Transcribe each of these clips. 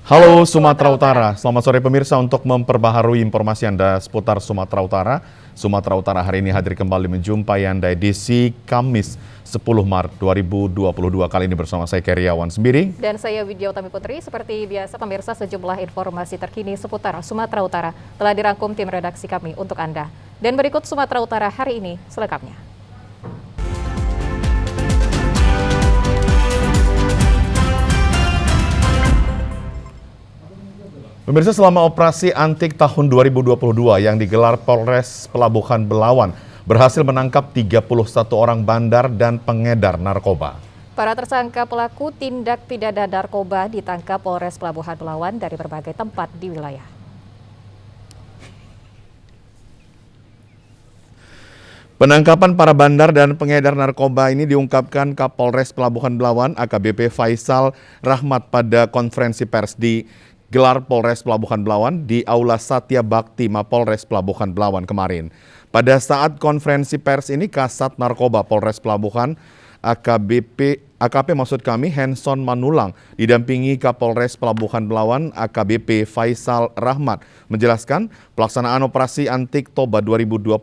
Halo Sumatera Utara, selamat sore pemirsa. Untuk memperbaharui informasi Anda seputar Sumatera Utara hari ini hadir kembali menjumpai Anda edisi Kamis 10 Maret 2022. Kali ini bersama saya Keriawan Sembiring. Dan saya Widya Utami Putri. Seperti biasa pemirsa, sejumlah informasi terkini seputar Sumatera Utara telah dirangkum tim redaksi kami untuk Anda. Dan berikut Sumatera Utara hari ini selengkapnya. Pemirsa, selama operasi antik tahun 2022 yang digelar Polres Pelabuhan Belawan berhasil menangkap 31 orang bandar dan pengedar narkoba. Para tersangka pelaku tindak pidana narkoba ditangkap Polres Pelabuhan Belawan dari berbagai tempat di wilayah. Penangkapan para bandar dan pengedar narkoba ini diungkapkan Kapolres Pelabuhan Belawan AKBP Faisal Rahmat pada konferensi pers di gelar Polres Pelabuhan Belawan di Aula Satya Bakti Mapolres Pelabuhan Belawan kemarin. Pada saat konferensi pers ini, Kasat Narkoba Polres Pelabuhan AKP Henson Manulang didampingi Kapolres Pelabuhan Belawan AKBP Faisal Rahmat menjelaskan pelaksanaan operasi antik Toba 2022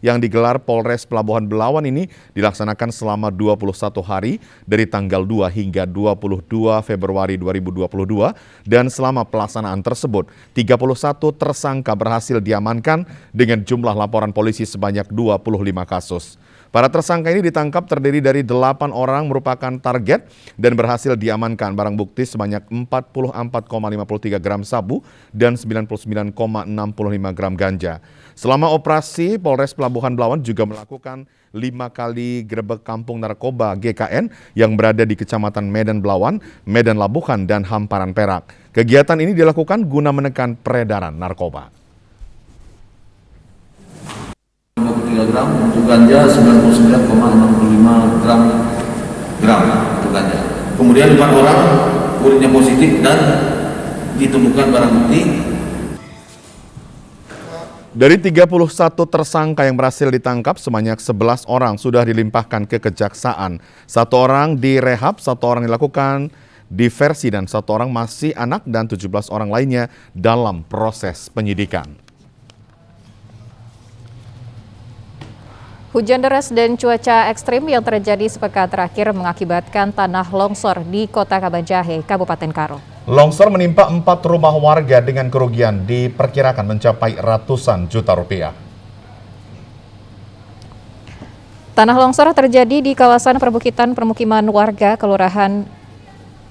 yang digelar Polres Pelabuhan Belawan ini dilaksanakan selama 21 hari dari tanggal 2 hingga 22 Februari 2022 dan selama pelaksanaan tersebut 31 tersangka berhasil diamankan dengan jumlah laporan polisi sebanyak 25 kasus. Para tersangka ini ditangkap terdiri dari 8 orang merupakan target dan berhasil diamankan barang bukti sebanyak 44,53 gram sabu dan 99,65 gram ganja. Selama operasi, Polres Pelabuhan Belawan juga melakukan 5 kali grebek kampung narkoba GKN yang berada di Kecamatan Medan Belawan, Medan Labuhan, dan Hamparan Perak. Kegiatan ini dilakukan guna menekan peredaran narkoba. 3 gram untuk ganja, 99,65 gram untuk ganja. Kemudian 4 orang urinnya positif dan ditemukan barang bukti. Dari 31 tersangka yang berhasil ditangkap, sebanyak 11 orang sudah dilimpahkan ke kejaksaan. 1 orang direhab, 1 orang dilakukan diversi, dan 1 orang masih anak dan 17 orang lainnya dalam proses penyidikan. Hujan deras dan cuaca ekstrim yang terjadi sepekan terakhir mengakibatkan tanah longsor di Kota Kabanjahe, Kabupaten Karo. Longsor menimpa 4 rumah warga dengan kerugian diperkirakan mencapai ratusan juta rupiah. Tanah longsor terjadi di kawasan permukiman warga Kelurahan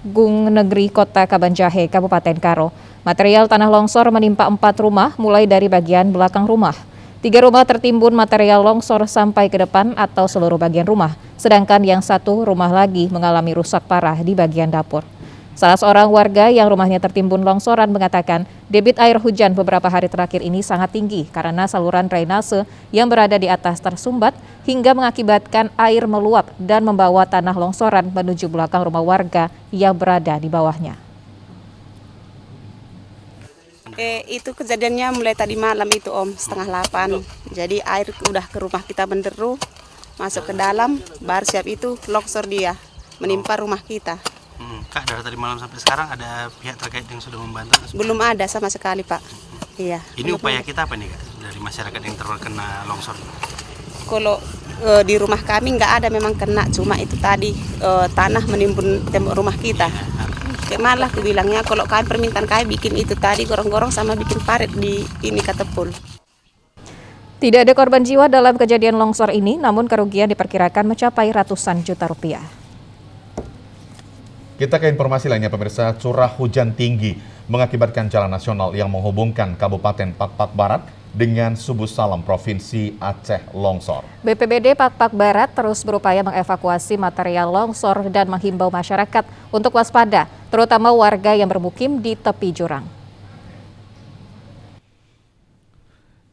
Gung Negeri, Kota Kabanjahe, Kabupaten Karo. Material tanah longsor menimpa 4 rumah mulai dari bagian belakang rumah. 3 rumah tertimbun material longsor sampai ke depan atau seluruh bagian rumah, sedangkan yang 1 rumah lagi mengalami rusak parah di bagian dapur. Salah seorang warga yang rumahnya tertimbun longsoran mengatakan debit air hujan beberapa hari terakhir ini sangat tinggi karena saluran drainase yang berada di atas tersumbat hingga mengakibatkan air meluap dan membawa tanah longsoran menuju belakang rumah warga yang berada di bawahnya. Itu kejadiannya mulai tadi malam itu Om, 7:30. Jadi air udah ke rumah kita menderu, masuk ke dalam, baru siap itu longsor dia, menimpa rumah kita. Kak, dari tadi malam sampai sekarang ada pihak terkait yang sudah membantu? Belum ada sama sekali Pak. Iya. Ini upaya kita apa nih Kak, dari masyarakat yang terkena longsor? Kalau di rumah kami nggak ada memang kena, cuma itu tadi tanah menimbun tembok rumah kita. Malah aku bilangnya kalau kami permintaan kami bikin itu tadi gorong-gorong sama bikin parit di ini Katepul. Tidak ada korban jiwa dalam kejadian longsor ini, namun kerugian diperkirakan mencapai ratusan juta rupiah. Kita ke informasi lainnya pemirsa, curah hujan tinggi mengakibatkan jalan nasional yang menghubungkan Kabupaten Pakpak Barat dengan Subu Salam Provinsi Aceh longsor. BPBD Pakpak Barat terus berupaya mengevakuasi material longsor dan menghimbau masyarakat untuk waspada, terutama warga yang bermukim di tepi jurang.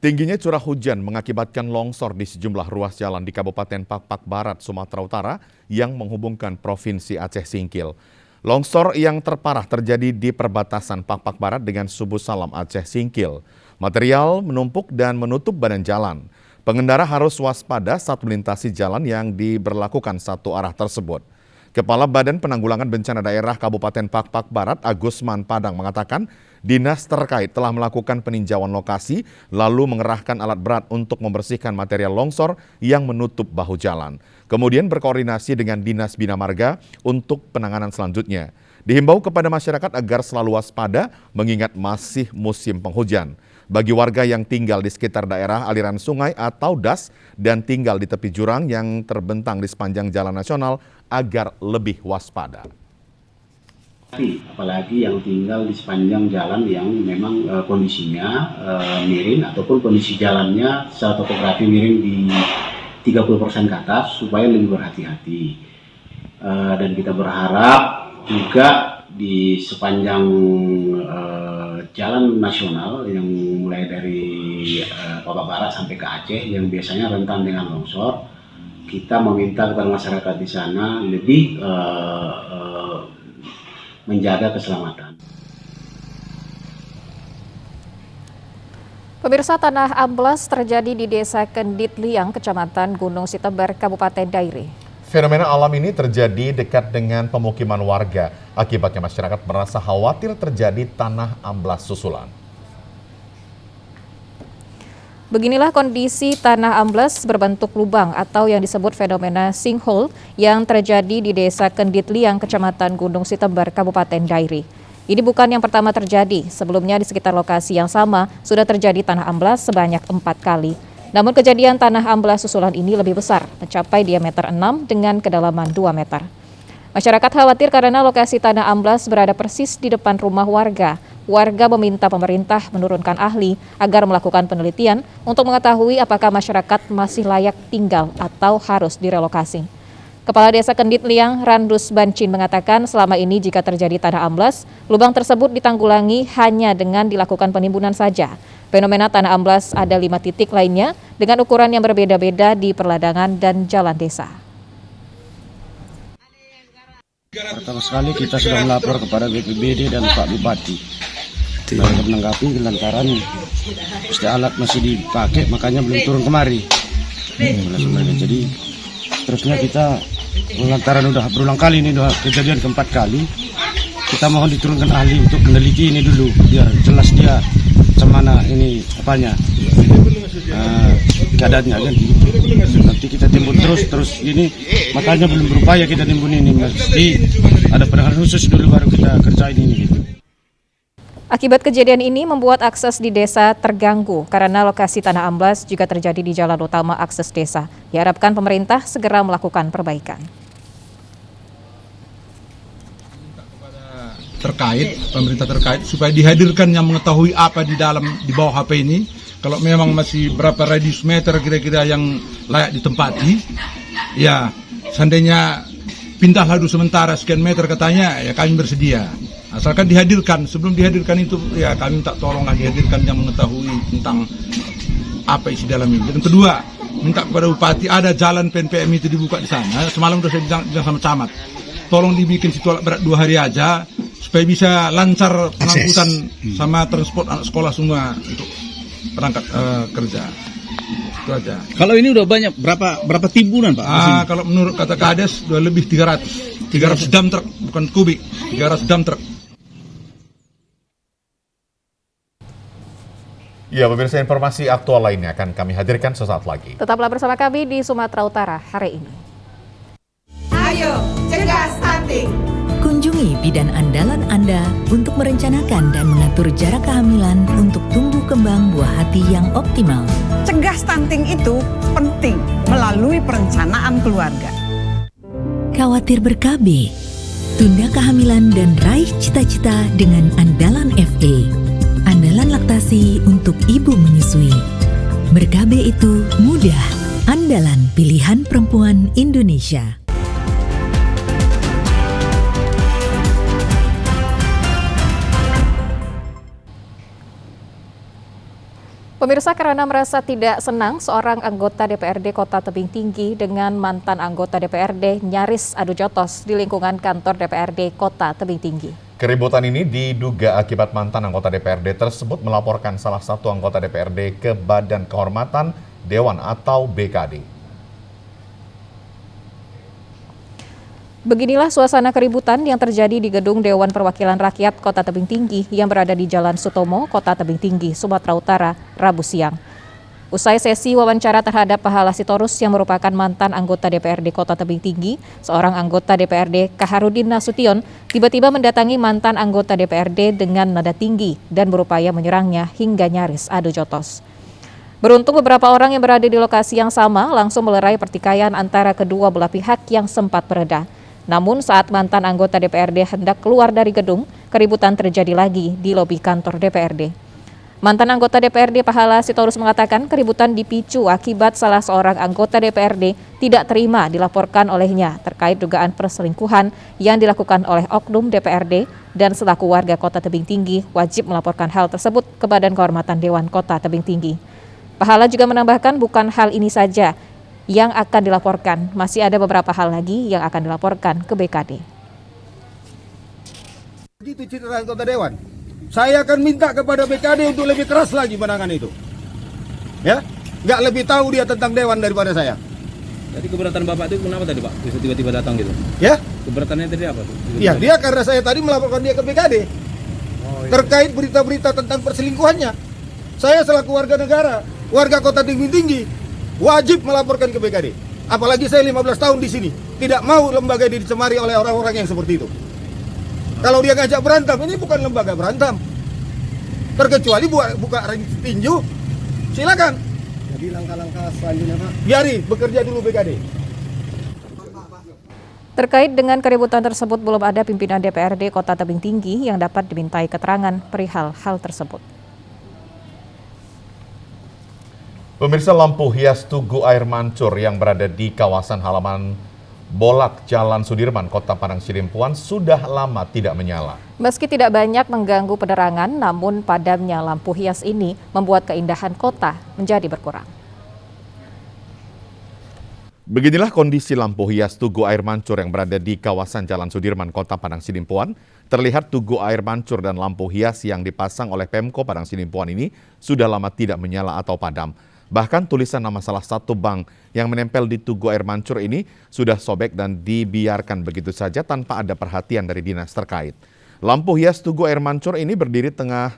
Tingginya curah hujan mengakibatkan longsor di sejumlah ruas jalan di Kabupaten Pakpak Barat, Sumatera Utara yang menghubungkan Provinsi Aceh Singkil. Longsor yang terparah terjadi di perbatasan Pakpak Barat dengan Subu Salam Aceh Singkil. Material menumpuk dan menutup badan jalan. Pengendara harus waspada saat melintasi jalan yang diberlakukan satu arah tersebut. Kepala Badan Penanggulangan Bencana Daerah Kabupaten Pakpak Barat, Agusman Padang, mengatakan dinas terkait telah melakukan peninjauan lokasi lalu mengerahkan alat berat untuk membersihkan material longsor yang menutup bahu jalan. Kemudian berkoordinasi dengan Dinas Bina Marga untuk penanganan selanjutnya. Dihimbau kepada masyarakat agar selalu waspada mengingat masih musim penghujan. Bagi warga yang tinggal di sekitar daerah aliran sungai atau das dan tinggal di tepi jurang yang terbentang di sepanjang jalan nasional agar lebih waspada. Apalagi yang tinggal di sepanjang jalan yang memang kondisinya miring ataupun kondisi jalannya secara topografi miring di 30% ke atas supaya lebih berhati-hati. Dan kita berharap juga di sepanjang jalan nasional yang mulai dari Papua Barat sampai ke Aceh yang biasanya rentan dengan longsor, kita meminta kepada masyarakat di sana lebih menjaga keselamatan. Pemirsa, tanah amblas terjadi di Desa Kendit Liang, Kecamatan Gunung Sitebar, Kabupaten Dairi. Fenomena alam ini terjadi dekat dengan pemukiman warga. Akibatnya masyarakat merasa khawatir terjadi tanah amblas susulan. Beginilah kondisi tanah amblas berbentuk lubang atau yang disebut fenomena sinkhole yang terjadi di Desa Kendit Liang, Kecamatan Gunung Sitebar, Kabupaten Dairi. Ini bukan yang pertama terjadi. Sebelumnya di sekitar lokasi yang sama sudah terjadi tanah amblas sebanyak 4 kali. Namun kejadian tanah amblas susulan ini lebih besar, mencapai diameter 6 dengan kedalaman 2 meter. Masyarakat khawatir karena lokasi tanah amblas berada persis di depan rumah warga. Warga meminta pemerintah menurunkan ahli agar melakukan penelitian untuk mengetahui apakah masyarakat masih layak tinggal atau harus direlokasi. Kepala Desa Kendit Liang, Randus Bancin, mengatakan selama ini jika terjadi tanah amblas, lubang tersebut ditanggulangi hanya dengan dilakukan penimbunan saja. Fenomena tanah amblas ada 5 titik lainnya dengan ukuran yang berbeda-beda di perladangan dan jalan desa. Pertama sekali kita sudah melapor kepada BPBD dan Pak Bupati. Mereka menanggapi lantaran mesti alat masih dipakai, makanya belum turun kemari. Jadi terusnya kita lantaran udah berulang kali ini, udah kejadian keempat kali, kita mohon diturunkan ahli untuk meneliti ini dulu biar jelas dia mana ini apanya keadaannya kan. Nanti kita timbun terus ini, makanya belum berupaya kita timbun ini, mesti ada penanganan khusus dulu baru kita kerjain ini gitu. Akibat kejadian ini membuat akses di desa terganggu karena lokasi tanah amblas juga terjadi di jalan utama akses desa. Diharapkan pemerintah segera melakukan perbaikan. Pemerintah terkait supaya dihadirkan yang mengetahui apa di bawah HP ini. Kalau memang masih berapa radius meter kira-kira yang layak ditempati, ya seandainya pindah ladu sementara sekian meter katanya, ya kami bersedia. Asalkan dihadirkan, sebelum dihadirkan itu ya kami minta tolonglah dihadirkan yang mengetahui tentang apa isi dalam ini. Dan kedua, minta kepada Bupati ada jalan PNPM itu dibuka di sana. Semalam sudah saya bilang sama camat, tolong dibikin situ alat berat 2 hari aja supaya bisa lancar pengangkutan sama transport anak sekolah semua untuk berangkat kerja. Itu aja. Kalau ini udah banyak berapa timbunan Pak? Kalau menurut kata Kades udah lebih 300 dump truck, bukan kubik, 300 dump truck. Ya, pemirsa, informasi aktual lainnya akan kami hadirkan sesaat lagi. Tetaplah bersama kami di Sumatera Utara hari ini. Ayo, cegah stunting. Kunjungi bidan andalan Anda untuk merencanakan dan mengatur jarak kehamilan untuk tumbuh kembang buah hati yang optimal. Cegah stunting itu penting melalui perencanaan keluarga. Khawatir ber-KB? Tunda kehamilan dan raih cita-cita dengan Andalan FA. Andalan laktasi untuk ibu menyusui. Ber-KB itu mudah. Andalan pilihan perempuan Indonesia. Pemirsa, karena merasa tidak senang, seorang anggota DPRD Kota Tebing Tinggi dengan mantan anggota DPRD nyaris adu jotos di lingkungan kantor DPRD Kota Tebing Tinggi. Keributan ini diduga akibat mantan anggota DPRD tersebut melaporkan salah satu anggota DPRD ke Badan Kehormatan Dewan atau BKD. Beginilah suasana keributan yang terjadi di gedung Dewan Perwakilan Rakyat Kota Tebing Tinggi yang berada di Jalan Sutomo, Kota Tebing Tinggi, Sumatera Utara, Rabu siang. Usai sesi wawancara terhadap Pahala Sitorus yang merupakan mantan anggota DPRD Kota Tebing Tinggi, seorang anggota DPRD Kaharudin Nasution tiba-tiba mendatangi mantan anggota DPRD dengan nada tinggi dan berupaya menyerangnya hingga nyaris adu jotos. Beruntung beberapa orang yang berada di lokasi yang sama langsung melerai pertikaian antara kedua belah pihak yang sempat mereda. Namun saat mantan anggota DPRD hendak keluar dari gedung, keributan terjadi lagi di lobi kantor DPRD. Mantan anggota DPRD Pahala Sitorus mengatakan keributan dipicu akibat salah seorang anggota DPRD tidak terima dilaporkan olehnya terkait dugaan perselingkuhan yang dilakukan oleh oknum DPRD dan selaku warga Kota Tebing Tinggi wajib melaporkan hal tersebut ke Badan Kehormatan Dewan Kota Tebing Tinggi. Pahala juga menambahkan bukan hal ini saja yang akan dilaporkan, masih ada beberapa hal lagi yang akan dilaporkan ke BKD. Begitu cerita anggota Dewan, saya akan minta kepada BKD untuk lebih keras lagi menangani itu. Ya, nggak lebih tahu dia tentang Dewan daripada saya. Jadi keberatan Bapak itu kenapa tadi Pak? Bisa tiba-tiba datang gitu? Ya? Keberatannya tadi apa tuh? Iya, dia karena saya tadi melaporkan dia ke BKD. Terkait berita-berita tentang perselingkuhannya. Saya selaku warga negara, warga Kota Tebing Tinggi, wajib melaporkan ke BKD. Apalagi saya 15 tahun di sini. Tidak mau lembaga ini dicemari oleh orang-orang yang seperti itu. Kalau dia ngajak berantem, ini bukan lembaga berantem. Terkecuali buka ring tinju, silakan. Jadi langkah-langkah selanjutnya Pak? Biari bekerja dulu BKD. Terkait dengan keributan tersebut belum ada pimpinan DPRD Kota Tebing Tinggi yang dapat dimintai keterangan perihal hal tersebut. Pemirsa, lampu hias Tugu Air Mancur yang berada di kawasan halaman Bolak Jalan Sudirman, Kota Padang Sidimpuan sudah lama tidak menyala. Meski tidak banyak mengganggu penerangan, namun padamnya lampu hias ini membuat keindahan kota menjadi berkurang. Beginilah kondisi lampu hias Tugu Air Mancur yang berada di kawasan Jalan Sudirman, Kota Padang Sidimpuan. Terlihat Tugu Air Mancur dan lampu hias yang dipasang oleh Pemko Padang Sidimpuan ini sudah lama tidak menyala atau padam. Bahkan tulisan nama salah satu bank yang menempel di Tugu Air Mancur ini sudah sobek dan dibiarkan begitu saja tanpa ada perhatian dari dinas terkait. Lampu hias Tugu Air Mancur ini berdiri tengah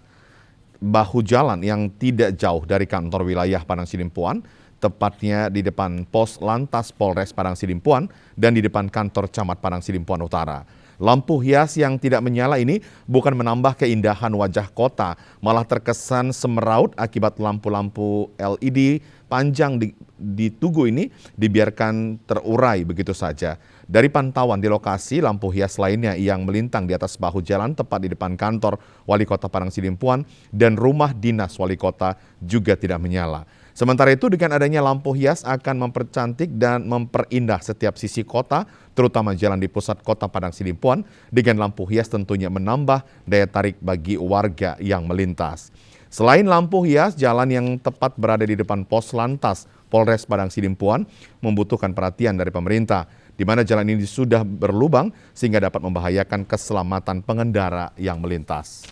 bahu jalan yang tidak jauh dari kantor wilayah Padang Sidimpuan, tepatnya di depan pos lantas Polres Padang Sidimpuan dan di depan kantor Camat Padang Sidimpuan Utara. Lampu hias yang tidak menyala ini bukan menambah keindahan wajah kota, malah terkesan semeraut akibat lampu-lampu LED panjang di Tugu ini dibiarkan terurai begitu saja. Dari pantauan di lokasi, lampu hias lainnya yang melintang di atas bahu jalan tepat di depan kantor Wali Kota Padang Sidimpuan dan rumah dinas Wali Kota juga tidak menyala. Sementara itu dengan adanya lampu hias akan mempercantik dan memperindah setiap sisi kota, terutama jalan di pusat Kota Padang Sidimpuan. Dengan lampu hias tentunya menambah daya tarik bagi warga yang melintas. Selain lampu hias, jalan yang tepat berada di depan pos lantas Polres Padang Sidimpuan membutuhkan perhatian dari pemerintah, di mana jalan ini sudah berlubang sehingga dapat membahayakan keselamatan pengendara yang melintas.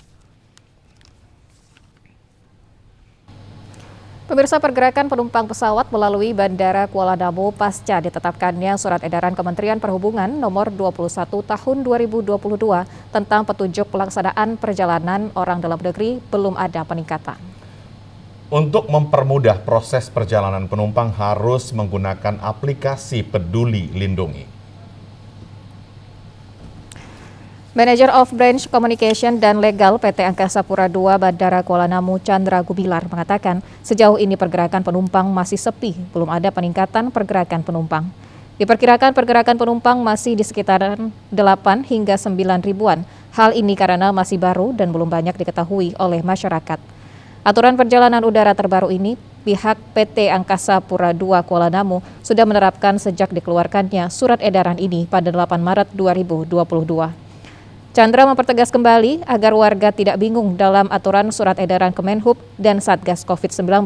Pemirsa, pergerakan penumpang pesawat melalui Bandara Kuala Namu pasca ditetapkannya Surat Edaran Kementerian Perhubungan Nomor 21 Tahun 2022 tentang petunjuk pelaksanaan perjalanan orang dalam negeri belum ada peningkatan. Untuk mempermudah proses perjalanan penumpang harus menggunakan aplikasi Peduli Lindungi. Manager of Branch Communication dan Legal PT Angkasa Pura II Bandara Kuala Namu Chandra Gumilar mengatakan sejauh ini pergerakan penumpang masih sepi, belum ada peningkatan pergerakan penumpang. Diperkirakan pergerakan penumpang masih di sekitaran 8 hingga 9 ribuan. Hal ini karena masih baru dan belum banyak diketahui oleh masyarakat. Aturan perjalanan udara terbaru ini pihak PT Angkasa Pura II Kuala Namu sudah menerapkan sejak dikeluarkannya surat edaran ini pada 8 Maret 2022. Chandra mempertegas kembali agar warga tidak bingung dalam aturan surat edaran Kemenhub dan Satgas COVID-19.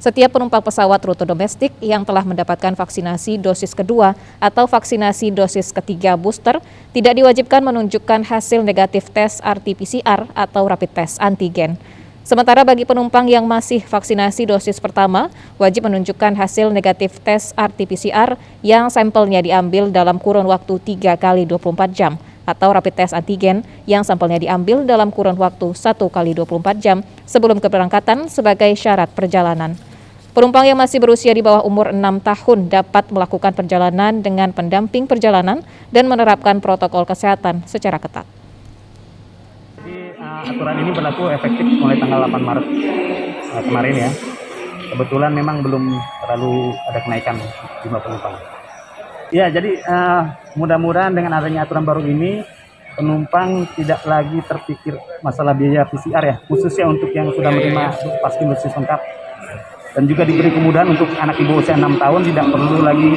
Setiap penumpang pesawat rute domestik yang telah mendapatkan vaksinasi dosis kedua atau vaksinasi dosis ketiga booster tidak diwajibkan menunjukkan hasil negatif tes RT-PCR atau rapid test antigen. Sementara bagi penumpang yang masih vaksinasi dosis pertama, wajib menunjukkan hasil negatif tes RT-PCR yang sampelnya diambil dalam kurun waktu 3 kali 24 jam atau rapid test antigen yang sampelnya diambil dalam kurun waktu 1 kali 24 jam sebelum keberangkatan sebagai syarat perjalanan. Penumpang yang masih berusia di bawah umur 6 tahun dapat melakukan perjalanan dengan pendamping perjalanan dan menerapkan protokol kesehatan secara ketat. Aturan ini berlaku efektif mulai tanggal 8 Maret kemarin ya. Kebetulan memang belum terlalu ada kenaikan jumlah penumpang. Ya, jadi mudah-mudahan dengan adanya aturan baru ini penumpang tidak lagi terpikir masalah biaya PCR ya, khususnya untuk yang sudah menerima vaksin dosis lengkap. Dan juga diberi kemudahan untuk anak di bawah usia 6 tahun tidak perlu lagi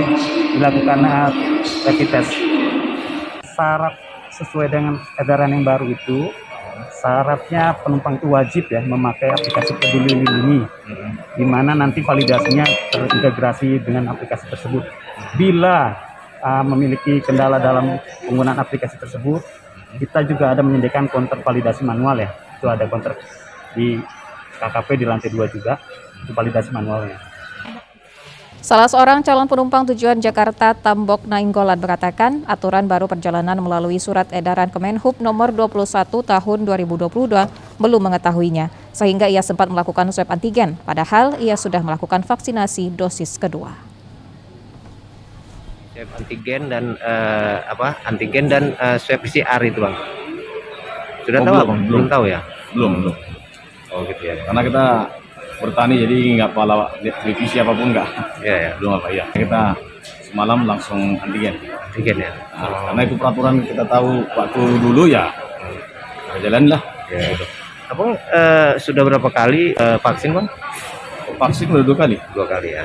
dilakukan rapid test. Syarat sesuai dengan edaran yang baru itu, syaratnya penumpang itu wajib ya memakai aplikasi Peduli Lindungi, di mana nanti validasinya terintegrasi dengan aplikasi tersebut. Bila memiliki kendala dalam penggunaan aplikasi tersebut, kita juga ada menyediakan counter validasi manual ya. Itu ada counter di KKP di lantai 2 juga, itu validasi manualnya. Salah seorang calon penumpang tujuan Jakarta Tambok Nainggolan mengatakan aturan baru perjalanan melalui surat edaran Kemenhub nomor 21 tahun 2022 belum mengetahuinya, sehingga ia sempat melakukan swab antigen, padahal ia sudah melakukan vaksinasi dosis kedua. Swab antigen dan swab PCR itu Bang. Sudah tahu Bang? Belum tahu ya? Belum. Oh gitu ya. Karena kita bertani jadi nggak pala lihat televisi apapun nggak. Ya. Belum apa ya. Kita semalam langsung antigen ya. Karena itu peraturan kita tahu waktu dulu ya. Jalan lah. Ya. Abang sudah berapa kali vaksin Bang? Vaksin udah 2 kali. 2 kali ya.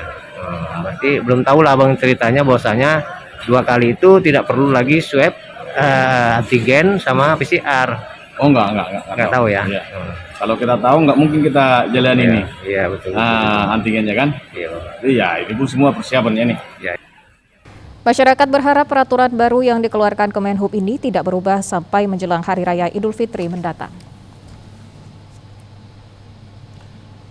Berarti belum tahu lah Bang ceritanya bahwasanya 2 kali itu tidak perlu lagi swab antigen sama PCR. Oh enggak tahu ya. Iya. Kalau kita tahu nggak mungkin kita jalan ini. Iya betul. Antigennya kan. Iya. Ini pun semua persiapannya nih. Ya. Masyarakat berharap peraturan baru yang dikeluarkan Kemenhub ini tidak berubah sampai menjelang Hari Raya Idul Fitri mendatang.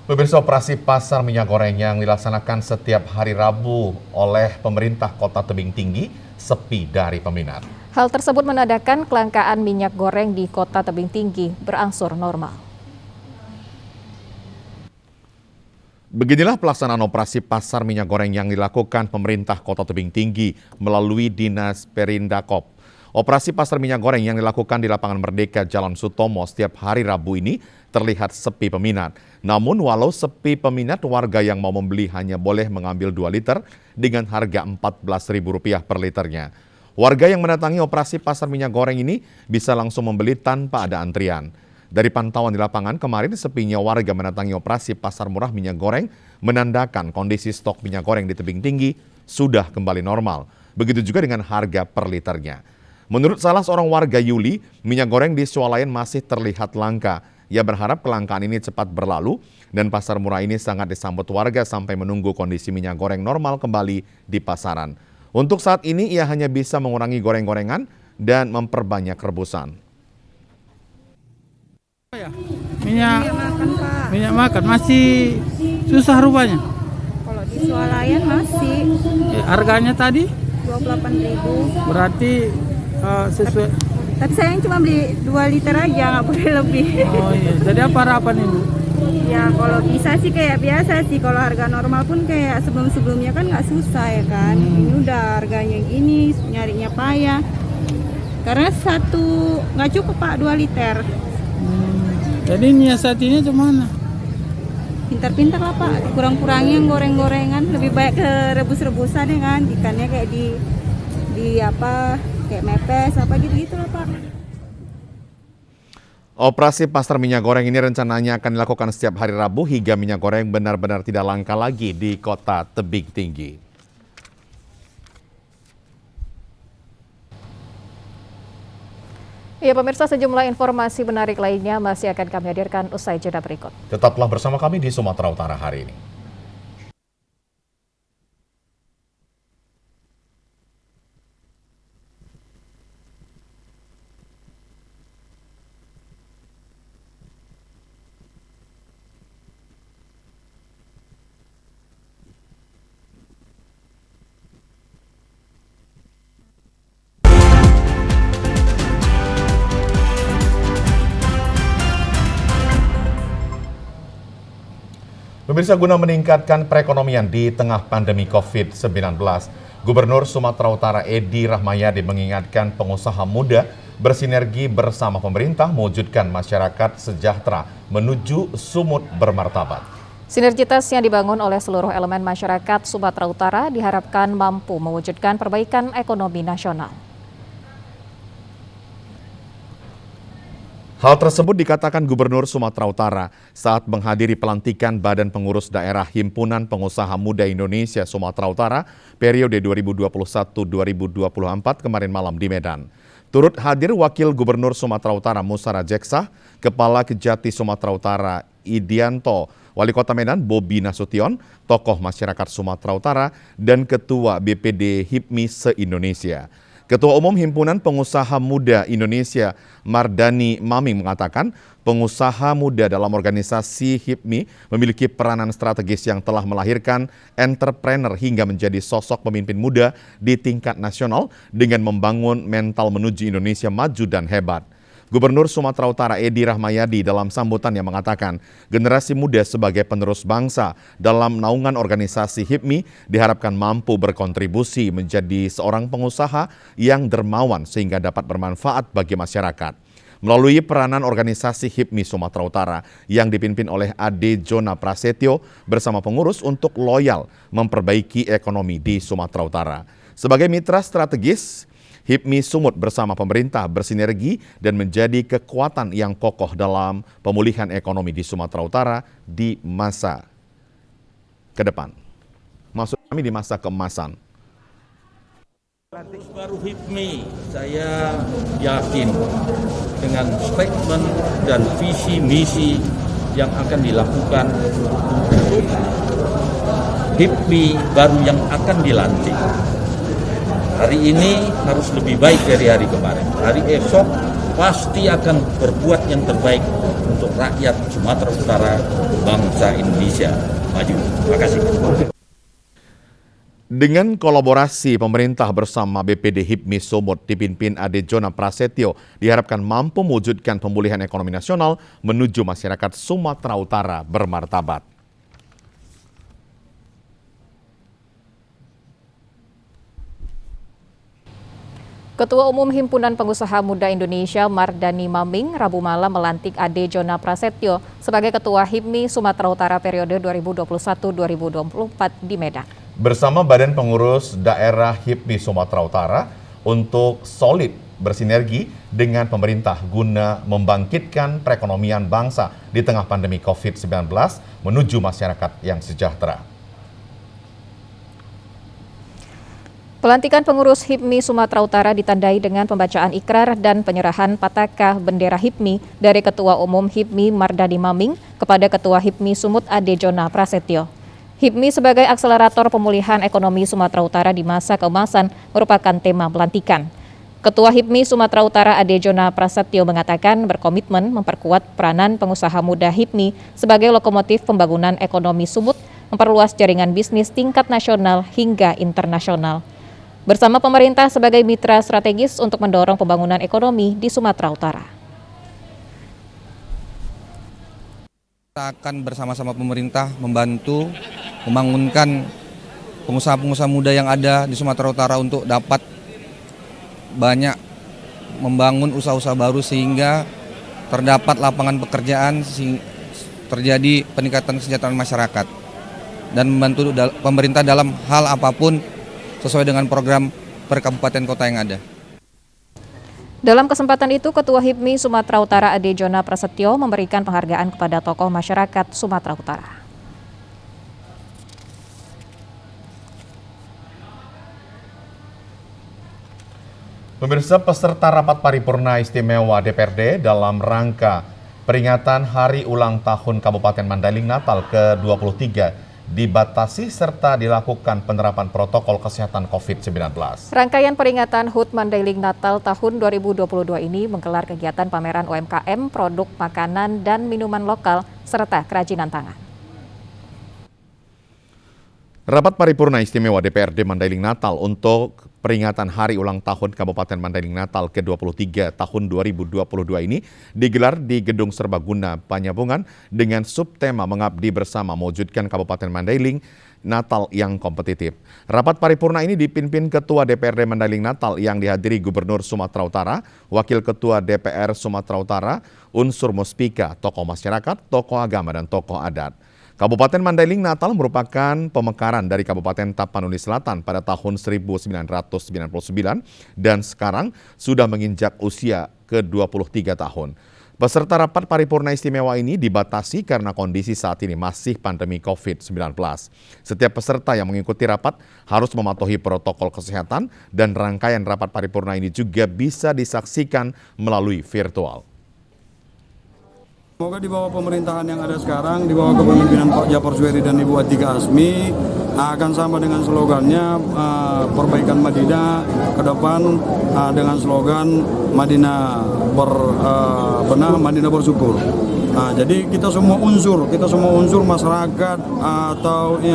Pemirsa, operasi pasar minyak goreng yang dilaksanakan setiap hari Rabu oleh pemerintah Kota Tebing Tinggi sepi dari peminat. Hal tersebut menandakan kelangkaan minyak goreng di Kota Tebing Tinggi berangsur normal. Beginilah pelaksanaan operasi pasar minyak goreng yang dilakukan pemerintah Kota Tebing Tinggi melalui Dinas Perindakop. Operasi pasar minyak goreng yang dilakukan di Lapangan Merdeka Jalan Sutomo setiap hari Rabu ini terlihat sepi peminat. Namun walau sepi peminat, warga yang mau membeli hanya boleh mengambil 2 liter dengan harga Rp14.000 per liternya. Warga yang mendatangi operasi pasar minyak goreng ini bisa langsung membeli tanpa ada antrian. Dari pantauan di lapangan kemarin, sepinya warga mendatangi operasi pasar murah minyak goreng menandakan kondisi stok minyak goreng di Tebing Tinggi sudah kembali normal. Begitu juga dengan harga per liternya. Menurut salah seorang warga Yuli, minyak goreng di swalayan masih terlihat langka. Ia berharap kelangkaan ini cepat berlalu dan pasar murah ini sangat disambut warga sampai menunggu kondisi minyak goreng normal kembali di pasaran. Untuk saat ini ia hanya bisa mengurangi goreng-gorengan dan memperbanyak rebusan. Minyak makan masih susah rupanya. Kalau di swalayan masih. Harganya tadi? 28.000. Berarti sesuai. Tapi saya cuma beli 2 liter aja, nggak boleh lebih. Oh iya, jadi apa harapan ini? Ya kalau bisa sih kayak biasa sih, kalau harga normal pun kayak sebelum-sebelumnya kan nggak susah ya kan. Ini udah harganya gini, nyarinya payah. Karena nggak cukup Pak, 2 liter. Jadi nyiasatinya cemana? Pintar-pintar lah Pak, kurang-kurangin goreng-gorengan, lebih baik ke rebus-rebusan ya kan, ikannya kayak kayak mepes apa gitu lah Pak. Operasi pasar minyak goreng ini rencananya akan dilakukan setiap hari Rabu hingga minyak goreng benar-benar tidak langka lagi di Kota Tebing Tinggi. Ya pemirsa, sejumlah informasi menarik lainnya masih akan kami hadirkan usai jeda berikut. Tetaplah bersama kami di Sumatera Utara hari ini. Pemirsa, guna meningkatkan perekonomian di tengah pandemi COVID-19, Gubernur Sumatera Utara Edi Rahmayadi mengingatkan pengusaha muda bersinergi bersama pemerintah mewujudkan masyarakat sejahtera menuju sumut bermartabat. Sinergitas yang dibangun oleh seluruh elemen masyarakat Sumatera Utara diharapkan mampu mewujudkan perbaikan ekonomi nasional. Hal tersebut dikatakan Gubernur Sumatera Utara saat menghadiri pelantikan Badan Pengurus Daerah Himpunan Pengusaha Muda Indonesia Sumatera Utara periode 2021-2024 kemarin malam di Medan. Turut hadir Wakil Gubernur Sumatera Utara Musa Rajeksah, Kepala Kejati Sumatera Utara Idianto, Wali Kota Medan Bobi Nasution, tokoh masyarakat Sumatera Utara, dan Ketua BPD HIPMI se-Indonesia. Ketua Umum Himpunan Pengusaha Muda Indonesia Mardani Maming mengatakan pengusaha muda dalam organisasi HIPMI memiliki peranan strategis yang telah melahirkan entrepreneur hingga menjadi sosok pemimpin muda di tingkat nasional dengan membangun mental menuju Indonesia maju dan hebat. Gubernur Sumatera Utara Edi Rahmayadi dalam sambutannya mengatakan generasi muda sebagai penerus bangsa dalam naungan organisasi HIPMI diharapkan mampu berkontribusi menjadi seorang pengusaha yang dermawan sehingga dapat bermanfaat bagi masyarakat. Melalui peranan organisasi HIPMI Sumatera Utara yang dipimpin oleh Ade Jona Prasetyo bersama pengurus untuk loyal memperbaiki ekonomi di Sumatera Utara. Sebagai mitra strategis, HIPMI Sumut bersama pemerintah bersinergi dan menjadi kekuatan yang kokoh dalam pemulihan ekonomi di Sumatera Utara di masa ke depan. Maksud kami di masa keemasan. Baru HIPMI, saya yakin dengan statement dan visi misi yang akan dilakukan untuk HIPMI baru yang akan dilantik. Hari ini harus lebih baik dari hari kemarin. Hari esok pasti akan berbuat yang terbaik untuk rakyat Sumatera Utara, bangsa Indonesia maju. Terima kasih. Dengan kolaborasi pemerintah bersama BPD HIPMI Sumut dipimpin Ade Jona Prasetyo diharapkan mampu mewujudkan pemulihan ekonomi nasional menuju masyarakat Sumatera Utara bermartabat. Ketua Umum Himpunan Pengusaha Muda Indonesia Mardani Maming Rabu malam melantik Ade Jona Prasetyo sebagai Ketua HIPMI Sumatera Utara periode 2021-2024 di Medan. Bersama Badan Pengurus Daerah HIPMI Sumatera Utara untuk solid bersinergi dengan pemerintah guna membangkitkan perekonomian bangsa di tengah pandemi COVID-19 menuju masyarakat yang sejahtera. Pelantikan pengurus HIPMI Sumatera Utara ditandai dengan pembacaan ikrar dan penyerahan patakan bendera HIPMI dari Ketua Umum HIPMI Mardani Maming kepada Ketua HIPMI Sumut Ade Jona Prasetyo. HIPMI sebagai akselerator pemulihan ekonomi Sumatera Utara di masa keemasan merupakan tema pelantikan. Ketua HIPMI Sumatera Utara Ade Jona Prasetyo mengatakan berkomitmen memperkuat peranan pengusaha muda HIPMI sebagai lokomotif pembangunan ekonomi Sumut, memperluas jaringan bisnis tingkat nasional hingga internasional. Bersama pemerintah sebagai mitra strategis untuk mendorong pembangunan ekonomi di Sumatera Utara. Kita akan bersama-sama pemerintah membantu membangunkan pengusaha-pengusaha muda yang ada di Sumatera Utara untuk dapat banyak membangun usaha-usaha baru sehingga terdapat lapangan pekerjaan, terjadi peningkatan kesejahteraan masyarakat dan membantu pemerintah dalam hal apapun sesuai dengan program per kabupaten kota yang ada. Dalam kesempatan itu, Ketua HIPMI Sumatera Utara Ade Jona Prasetyo memberikan penghargaan kepada tokoh masyarakat Sumatera Utara. Pemirsa, peserta rapat paripurna istimewa DPRD dalam rangka peringatan Hari Ulang Tahun Kabupaten Mandailing Natal ke-23 dibatasi serta dilakukan penerapan protokol kesehatan COVID-19. Rangkaian peringatan HUT Mandailing Natal tahun 2022 ini menggelar kegiatan pameran UMKM, produk makanan dan minuman lokal, serta kerajinan tangan. Rapat paripurna istimewa DPRD Mandailing Natal untuk peringatan Hari Ulang Tahun Kabupaten Mandailing Natal ke-23 tahun 2022 ini digelar di Gedung Serbaguna Panyabungan dengan subtema Mengabdi Bersama Mewujudkan Kabupaten Mandailing Natal yang kompetitif. Rapat paripurna ini dipimpin Ketua DPRD Mandailing Natal yang dihadiri Gubernur Sumatera Utara, Wakil Ketua DPR Sumatera Utara, unsur muspika, tokoh masyarakat, tokoh agama, dan tokoh adat. Kabupaten Mandailing Natal merupakan pemekaran dari Kabupaten Tapanuli Selatan pada tahun 1999 dan sekarang sudah menginjak usia ke-23 tahun. Peserta rapat paripurna istimewa ini dibatasi karena kondisi saat ini masih pandemi COVID-19. Setiap peserta yang mengikuti rapat harus mematuhi protokol kesehatan dan rangkaian rapat paripurna ini juga bisa disaksikan melalui virtual. Semoga di bawah pemerintahan yang ada sekarang, di bawah kepemimpinan Pak Jafar Suweri dan Ibu Atika Asmi, akan sama dengan slogannya perbaikan Madinah ke depan dengan slogan Madinah berbenah, Madinah bersyukur. Jadi kita semua unsur masyarakat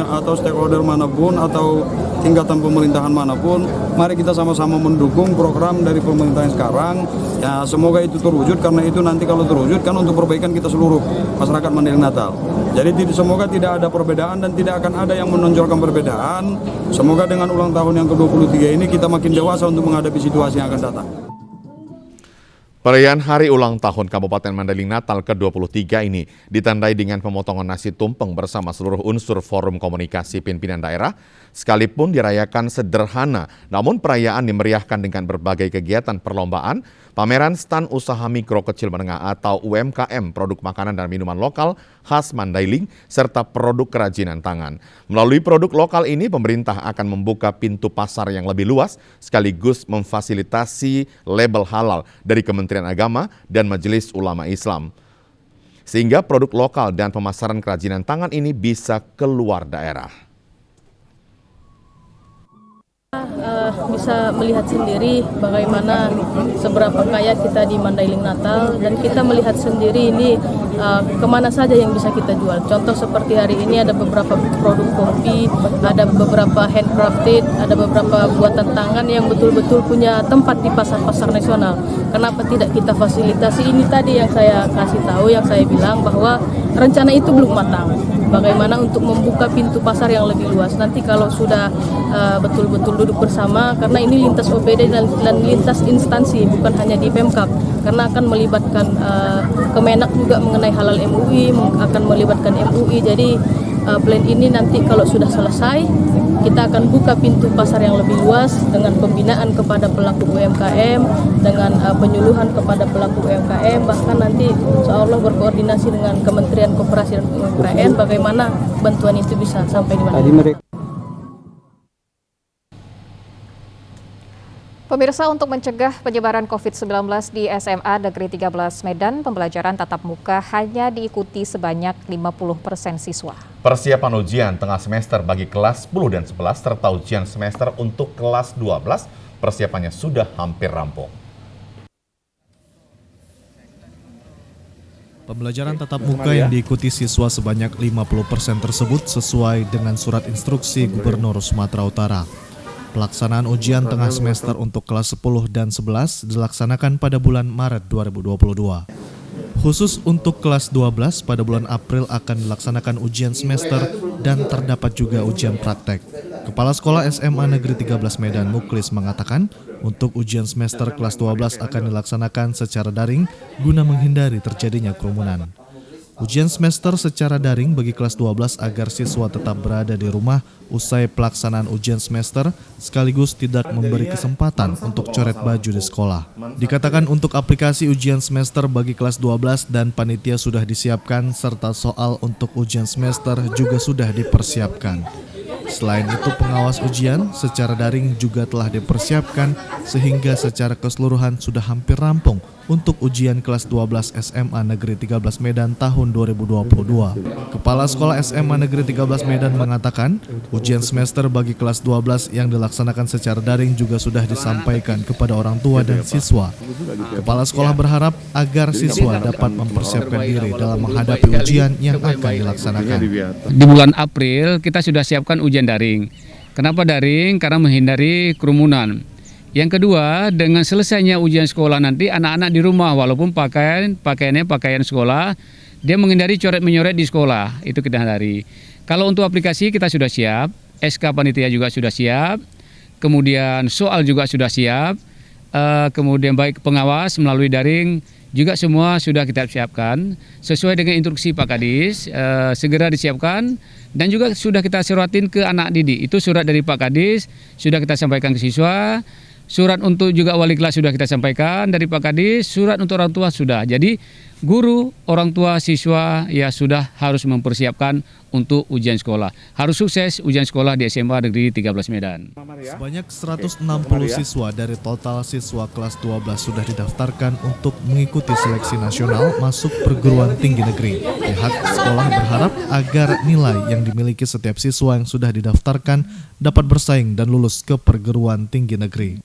atau stakeholder manapun atau tingkatan pemerintahan manapun, mari kita sama-sama mendukung program dari pemerintahan sekarang. Ya, semoga itu terwujud, karena itu nanti kalau terwujud kan untuk perbaikan kita seluruh masyarakat Mandailing Natal. Jadi semoga tidak ada perbedaan dan tidak akan ada yang menonjolkan perbedaan. Semoga dengan ulang tahun yang ke-23 ini kita makin dewasa untuk menghadapi situasi yang akan datang. Perayaan Hari Ulang Tahun Kabupaten Mandailing Natal ke-23 ini ditandai dengan pemotongan nasi tumpeng bersama seluruh unsur forum komunikasi pimpinan daerah. Sekalipun dirayakan sederhana, namun perayaan dimeriahkan dengan berbagai kegiatan perlombaan, pameran stan usaha mikro kecil menengah atau UMKM, produk makanan dan minuman lokal khas Mandailing, serta produk kerajinan tangan. Melalui produk lokal ini, pemerintah akan membuka pintu pasar yang lebih luas, sekaligus memfasilitasi label halal dari Kementerian Agama dan Majelis Ulama Islam. Sehingga produk lokal dan pemasaran kerajinan tangan ini bisa keluar daerah. Bisa melihat sendiri bagaimana seberapa kaya kita di Mandailing Natal, dan kita melihat sendiri ini kemana saja yang bisa kita jual. Contoh seperti hari ini ada beberapa produk kopi, ada beberapa handcrafted, ada beberapa buatan tangan yang betul-betul punya tempat di pasar-pasar nasional. Kenapa tidak kita fasilitasi? Ini tadi yang saya kasih tahu, yang saya bilang bahwa rencana itu belum matang. Bagaimana untuk membuka pintu pasar yang lebih luas. Nanti kalau sudah betul-betul duduk bersama, karena ini lintas OPD dan lintas instansi, bukan hanya di Pemkab, karena akan melibatkan Kemenak juga mengenai halal MUI, akan melibatkan MUI. Jadi plan ini nanti kalau sudah selesai, kita akan buka pintu pasar yang lebih luas dengan pembinaan kepada pelaku UMKM, dengan penyuluhan kepada pelaku UMKM, bahkan nanti insya Allah berkoordinasi dengan Kementerian Koperasi dan UMKM bagaimana bantuan itu bisa sampai di mana. Pemirsa, untuk mencegah penyebaran COVID-19 di SMA Negeri 13 Medan, pembelajaran tatap muka hanya diikuti sebanyak 50% siswa. Persiapan ujian tengah semester bagi kelas 10 dan 11 serta ujian semester untuk kelas 12 persiapannya sudah hampir rampung. Pembelajaran tatap muka yang diikuti siswa sebanyak 50% tersebut sesuai dengan surat instruksi Gubernur Sumatera Utara. Pelaksanaan ujian tengah semester untuk kelas 10 dan 11 dilaksanakan pada bulan Maret 2022. Khusus untuk kelas 12 pada bulan April akan dilaksanakan ujian semester dan terdapat juga ujian praktek. Kepala Sekolah SMA Negeri 13 Medan Muklis mengatakan untuk ujian semester kelas 12 akan dilaksanakan secara daring guna menghindari terjadinya kerumunan. Ujian semester secara daring bagi kelas 12 agar siswa tetap berada di rumah usai pelaksanaan ujian semester sekaligus tidak memberi kesempatan untuk coret baju di sekolah. Dikatakan untuk aplikasi ujian semester bagi kelas 12 dan panitia sudah disiapkan serta soal untuk ujian semester juga sudah dipersiapkan. Selain itu pengawas ujian secara daring juga telah dipersiapkan sehingga secara keseluruhan sudah hampir rampung untuk ujian kelas 12 SMA Negeri 13 Medan tahun 2022. Kepala Sekolah SMA Negeri 13 Medan mengatakan, ujian semester bagi kelas 12 yang dilaksanakan secara daring juga sudah disampaikan kepada orang tua dan siswa. Kepala sekolah berharap agar siswa dapat mempersiapkan diri dalam menghadapi ujian yang akan dilaksanakan. Di bulan April kita sudah siapkan ujian daring. Kenapa daring? Karena menghindari kerumunan. Yang kedua, dengan selesainya ujian sekolah nanti anak-anak di rumah walaupun pakaiannya pakaian sekolah, dia menghindari coret-menyoret di sekolah, itu kita hindari. Kalau untuk aplikasi kita sudah siap, SK panitia juga sudah siap, kemudian soal juga sudah siap, kemudian baik pengawas melalui daring juga semua sudah kita siapkan sesuai dengan instruksi Pak Kadis, segera disiapkan dan juga sudah kita suratin ke anak didik. Itu surat dari Pak Kadis sudah kita sampaikan ke siswa. Surat untuk juga wali kelas sudah kita sampaikan dari Pak Kadis, surat untuk orang tua sudah. Jadi guru, orang tua, siswa ya sudah harus mempersiapkan untuk ujian sekolah. Harus sukses ujian sekolah di SMA Negeri 13 Medan. Sebanyak 160 siswa dari total siswa kelas 12 sudah didaftarkan untuk mengikuti seleksi nasional masuk perguruan tinggi negeri. Pihak sekolah berharap agar nilai yang dimiliki setiap siswa yang sudah didaftarkan dapat bersaing dan lulus ke perguruan tinggi negeri.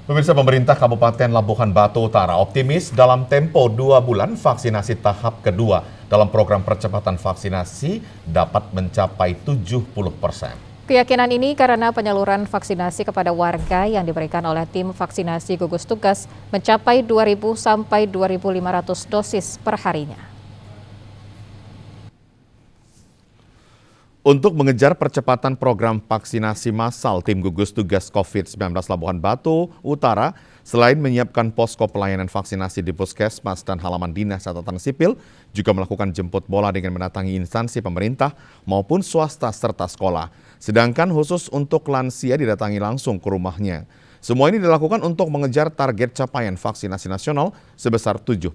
Pemirsa, pemerintah Kabupaten Labuhan Batu Utara optimis dalam tempo 2 bulan vaksinasi tahap kedua dalam program percepatan vaksinasi dapat mencapai 70%. Keyakinan ini karena penyaluran vaksinasi kepada warga yang diberikan oleh tim vaksinasi gugus tugas mencapai 2.000 sampai 2.500 dosis per harinya. Untuk mengejar percepatan program vaksinasi massal, tim gugus tugas COVID-19 Labuhan Batu Utara selain menyiapkan posko pelayanan vaksinasi di puskesmas dan halaman dinas catatan sipil, juga melakukan jemput bola dengan mendatangi instansi pemerintah maupun swasta serta sekolah. Sedangkan khusus untuk lansia didatangi langsung ke rumahnya. Semua ini dilakukan untuk mengejar target capaian vaksinasi nasional sebesar 70%.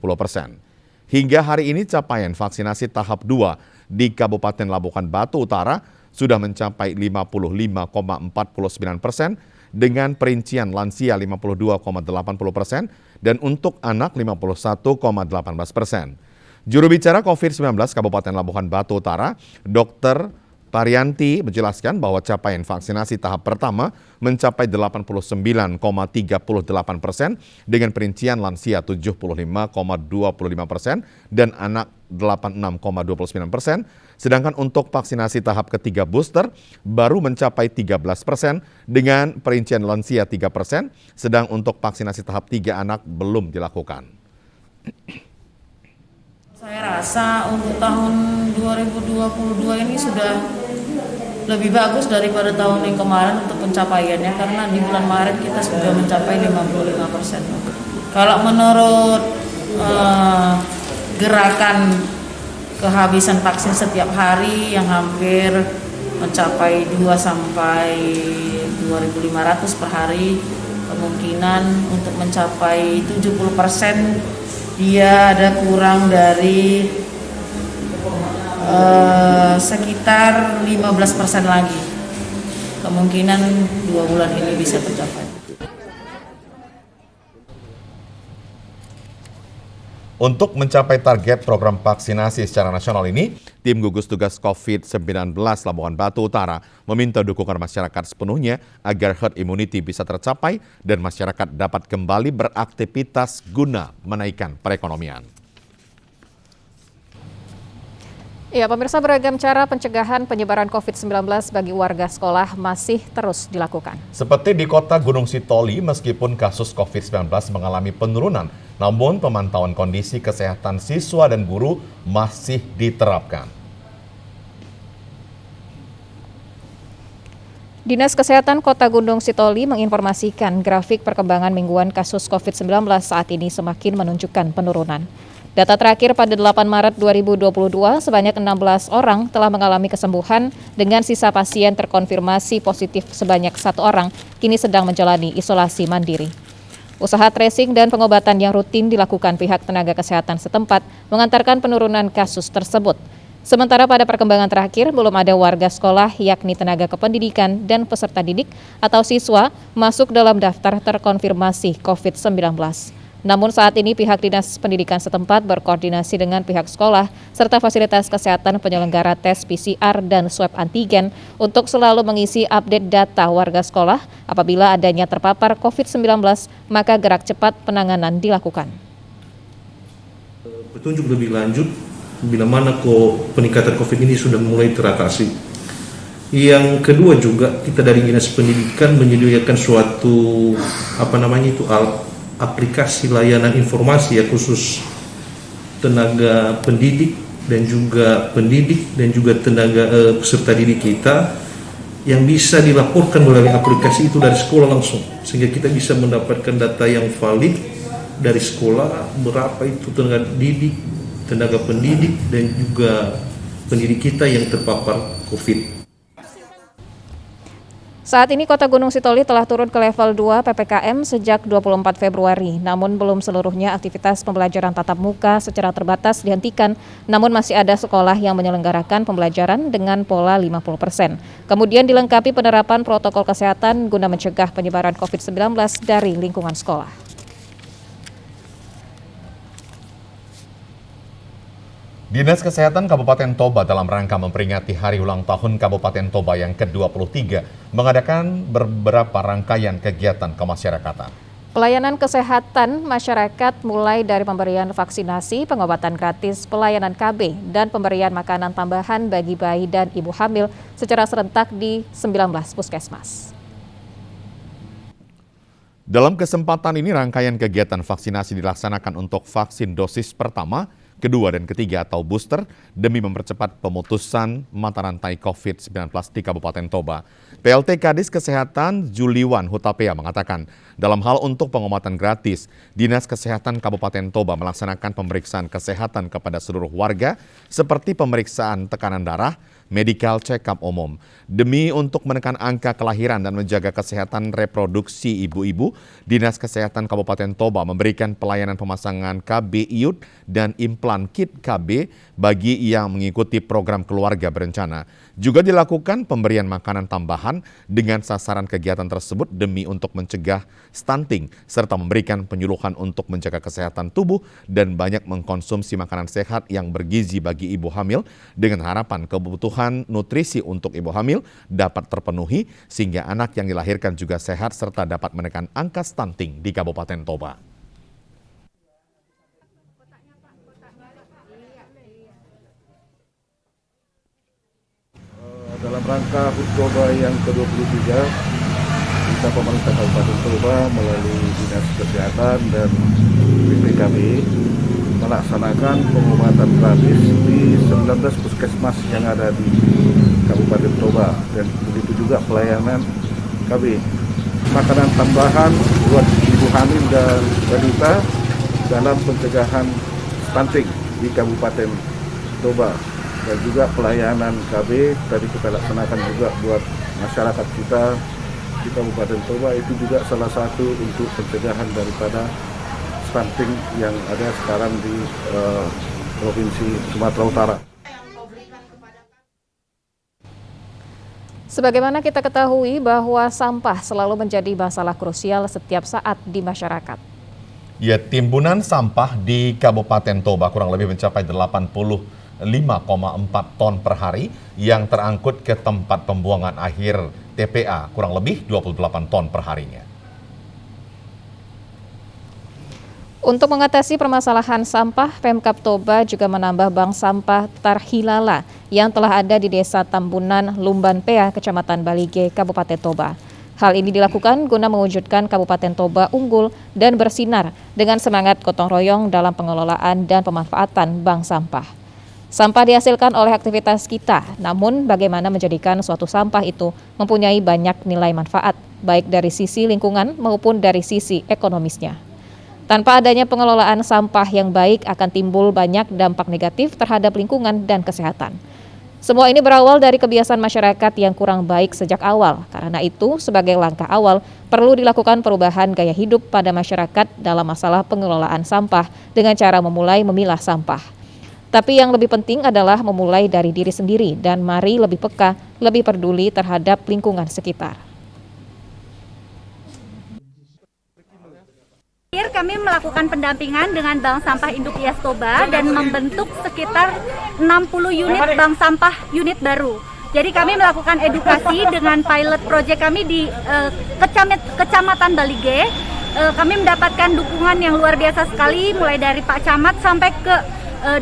Hingga hari ini capaian vaksinasi tahap 2 di Kabupaten Labuhan Batu Utara sudah mencapai 55,49% dengan perincian lansia 52,80% dan untuk anak 51,18%. Juru bicara COVID-19 Kabupaten Labuhan Batu Utara, Dr. Parianti menjelaskan bahwa capaian vaksinasi tahap pertama mencapai 89,38% dengan perincian lansia 75,25% dan anak 86,29%, sedangkan untuk vaksinasi tahap ketiga booster baru mencapai 13% dengan perincian lansia 3%, sedang untuk vaksinasi tahap 3 anak belum dilakukan. Saya rasa untuk tahun 2022 ini sudah lebih bagus daripada tahun yang kemarin untuk pencapaiannya, karena di bulan Maret kita sudah mencapai 55%. Kalau menurut gerakan kehabisan vaksin setiap hari yang hampir mencapai 2 sampai 2.500 per hari, kemungkinan untuk mencapai 70% dia ada kurang dari sekitar 15% lagi. Kemungkinan 2 bulan ini bisa tercapai. Untuk mencapai target program vaksinasi secara nasional ini, tim gugus tugas COVID-19 Labuhan Batu Utara meminta dukungan masyarakat sepenuhnya agar herd immunity bisa tercapai dan masyarakat dapat kembali beraktivitas guna menaikkan perekonomian. Ya, pemirsa, beragam cara pencegahan penyebaran COVID-19 bagi warga sekolah masih terus dilakukan. Seperti di kota Gunung Sitoli, meskipun kasus COVID-19 mengalami penurunan, namun pemantauan kondisi kesehatan siswa dan guru masih diterapkan. Dinas Kesehatan Kota Gunung Sitoli menginformasikan grafik perkembangan mingguan kasus COVID-19 saat ini semakin menunjukkan penurunan. Data terakhir pada 8 Maret 2022, sebanyak 16 orang telah mengalami kesembuhan dengan sisa pasien terkonfirmasi positif sebanyak 1 orang kini sedang menjalani isolasi mandiri. Usaha tracing dan pengobatan yang rutin dilakukan pihak tenaga kesehatan setempat mengantarkan penurunan kasus tersebut. Sementara pada perkembangan terakhir, belum ada warga sekolah yakni tenaga kependidikan dan peserta didik atau siswa masuk dalam daftar terkonfirmasi COVID-19. Namun saat ini pihak Dinas Pendidikan setempat berkoordinasi dengan pihak sekolah serta fasilitas kesehatan penyelenggara tes PCR dan swab antigen untuk selalu mengisi update data warga sekolah. Apabila adanya terpapar COVID-19, maka gerak cepat penanganan dilakukan. Petunjuk lebih lanjut bila mana peningkatan COVID ini sudah mulai teratasi. Yang kedua juga kita dari Dinas Pendidikan menyediakan suatu aplikasi layanan informasi ya khusus tenaga pendidik dan juga tenaga peserta didik kita yang bisa dilaporkan melalui aplikasi itu dari sekolah langsung, sehingga kita bisa mendapatkan data yang valid dari sekolah berapa itu tenaga pendidik dan juga pendidik kita yang terpapar COVID. Saat ini Kota Gunung Sitoli telah turun ke level 2 PPKM sejak 24 Februari. Namun belum seluruhnya aktivitas pembelajaran tatap muka secara terbatas dihentikan. Namun masih ada sekolah yang menyelenggarakan pembelajaran dengan pola 50%. Kemudian dilengkapi penerapan protokol kesehatan guna mencegah penyebaran COVID-19 dari lingkungan sekolah. Dinas Kesehatan Kabupaten Toba dalam rangka memperingati Hari Ulang Tahun Kabupaten Toba yang ke-23 mengadakan beberapa rangkaian kegiatan kemasyarakatan. Pelayanan kesehatan masyarakat mulai dari pemberian vaksinasi, pengobatan gratis, pelayanan KB, dan pemberian makanan tambahan bagi bayi dan ibu hamil secara serentak di 19 puskesmas. Dalam kesempatan ini rangkaian kegiatan vaksinasi dilaksanakan untuk vaksin dosis pertama, kedua dan ketiga atau booster demi mempercepat pemutusan mata rantai COVID-19 di Kabupaten Toba. PLT Kadis Kesehatan Juliwan Hutapea mengatakan, dalam hal untuk pengobatan gratis, Dinas Kesehatan Kabupaten Toba melaksanakan pemeriksaan kesehatan kepada seluruh warga seperti pemeriksaan tekanan darah, medical check-up umum. Demi untuk menekan angka kelahiran dan menjaga kesehatan reproduksi ibu-ibu, Dinas Kesehatan Kabupaten Toba memberikan pelayanan pemasangan KB IUD dan implan kit KB bagi yang mengikuti program keluarga berencana. Juga dilakukan pemberian makanan tambahan dengan sasaran kegiatan tersebut demi untuk mencegah stunting serta memberikan penyuluhan untuk menjaga kesehatan tubuh dan banyak mengkonsumsi makanan sehat yang bergizi bagi ibu hamil dengan harapan kebutuhan nutrisi untuk ibu hamil dapat terpenuhi sehingga anak yang dilahirkan juga sehat serta dapat menekan angka stunting di Kabupaten Toba. Dalam rangka HUT Toba yang ke-23, kita pemerintah Kabupaten Toba melalui Dinas Kesehatan dan BPKB melaksanakan pengobatan gratis di 19 puskesmas yang ada di Kabupaten Toba, dan begitu juga pelayanan KB. Makanan tambahan buat ibu hamil dan balita dalam pencegahan stunting di Kabupaten Toba, dan juga pelayanan KB tadi kita laksanakan juga buat masyarakat kita di Kabupaten Toba. Itu juga salah satu untuk pencegahan daripada stunting yang ada sekarang di Provinsi Sumatera Utara. Sebagaimana kita ketahui bahwa sampah selalu menjadi masalah krusial setiap saat di masyarakat. Ya, timbunan sampah di Kabupaten Toba kurang lebih mencapai 85,4 ton per hari yang terangkut ke tempat pembuangan akhir TPA kurang lebih 28 ton per harinya. Untuk mengatasi permasalahan sampah, Pemkab Toba juga menambah bank sampah Tarhilala yang telah ada di Desa Tambunan, Lumban Pea, Kecamatan Balige, Kabupaten Toba. Hal ini dilakukan guna mewujudkan Kabupaten Toba unggul dan bersinar dengan semangat gotong royong dalam pengelolaan dan pemanfaatan bank sampah. Sampah dihasilkan oleh aktivitas kita, namun bagaimana menjadikan suatu sampah itu mempunyai banyak nilai manfaat, baik dari sisi lingkungan maupun dari sisi ekonomisnya. Tanpa adanya pengelolaan sampah yang baik akan timbul banyak dampak negatif terhadap lingkungan dan kesehatan. Semua ini berawal dari kebiasaan masyarakat yang kurang baik sejak awal. Karena itu, sebagai langkah awal, perlu dilakukan perubahan gaya hidup pada masyarakat dalam masalah pengelolaan sampah dengan cara memulai memilah sampah. Tapi yang lebih penting adalah memulai dari diri sendiri dan mari lebih peka, lebih peduli terhadap lingkungan sekitar. Kami melakukan pendampingan dengan Bank Sampah Induk IAS Toba dan membentuk sekitar 60 unit bank sampah unit baru. Jadi kami melakukan edukasi dengan pilot project kami di Kecamatan Balige. Kami mendapatkan dukungan yang luar biasa sekali, mulai dari Pak Camat sampai ke